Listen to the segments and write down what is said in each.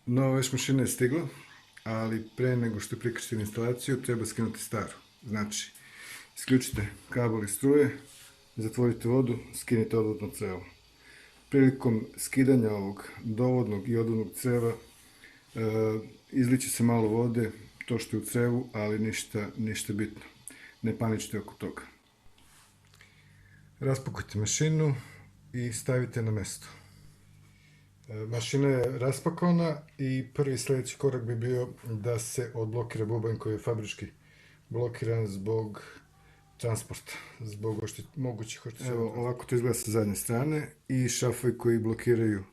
Nova veš mašina je stigla, ali pre nego što priključite instalaciju treba skinuti staru. Znači, isključite kabel i struje, zatvorite vodu, skinite odvodno crevo. Prilikom skidanja ovog dovodnog i odvodnog creva izliće se malo vode, to što je u crevu, ali ništa bitno. Ne paničite oko toga. Raspakujte mašinu i stavite na mesto. Mašina je raspakovana i prvi sljedeći korak bi bio da se odblokira bubanj koji je fabrički blokiran zbog transporta, zbog mogućih oštećenja. Evo, ovako to izgleda sa zadnje strane i šafovi koji blokiraju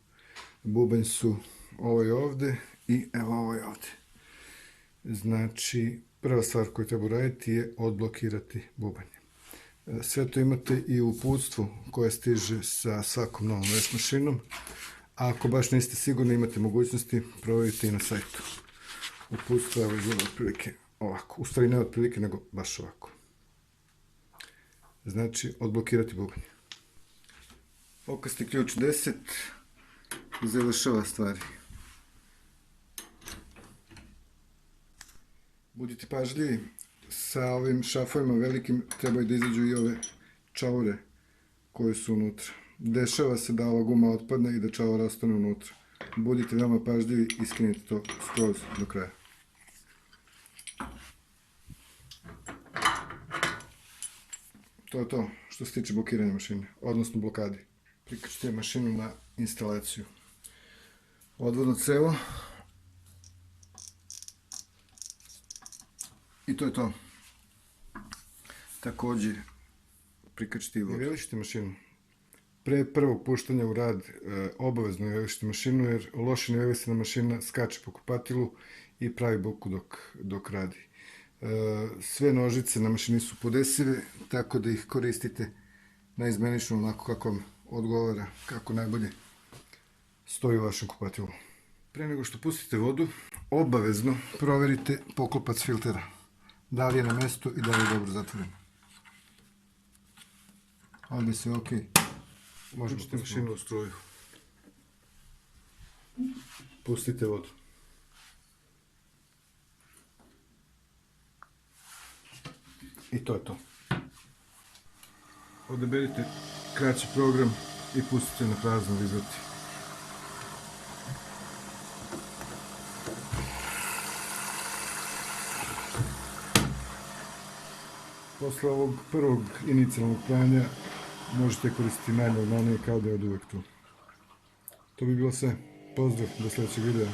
bubanj su ovaj ovde i evo ovaj ovde. Znači, prva stvar koju treba uraditi je odblokirati bubanj. Sve to imate i u uputstvu koje stiže sa svakom novom veš mašinom. A ako baš niste sigurni, imate mogućnosti, provjerite i na sajtu. Uputstvo evo izgleda otprilike ovako. U stvari ne otprilike, nego baš ovako. Znači, odblokirati bubanj. Okasni ključ 10 završava stvari. Budite pažljivi, sa ovim šafovima velikim trebaju da izađu i ove čaure koje su unutra. Dešava se da ova guma otpadne i da čaur ostane unutra. Budite veoma pažljivi i skinite to skroz do kraja. To je to što se tiče blokiranja mašine, odnosno blokadi. Priključite mašinu na instalaciju. Odvodno crevo. I to je to. Također priključite i vodu. Nivelišite mašinu. Pre prvog puštanja u rad obavezno nivelišite mašinu, jer loše nivelisana mašina skače po kupatilu i pravi buku dok radi. Sve nožice na mašini su podesive, tako da ih koristite naizmenično onako kako vam odgovara, kako najbolje stoji u vašem kupatilu. Pre nego što pustite vodu, obavezno proverite poklopac filtera. Da li je na mestu i da li je dobro zatvoren. Ovdje je sve ok. Možete mašinu u struju. Pustite vodu. I to je to. Odaberite kraći program i pustite na prazno da izvrti. Posle ovog prvog inicijalnog pranja možete koristiti najnormalnije kao da je od uvek tu. To bi bilo sve. Pozdrav, do sljedećeg videa.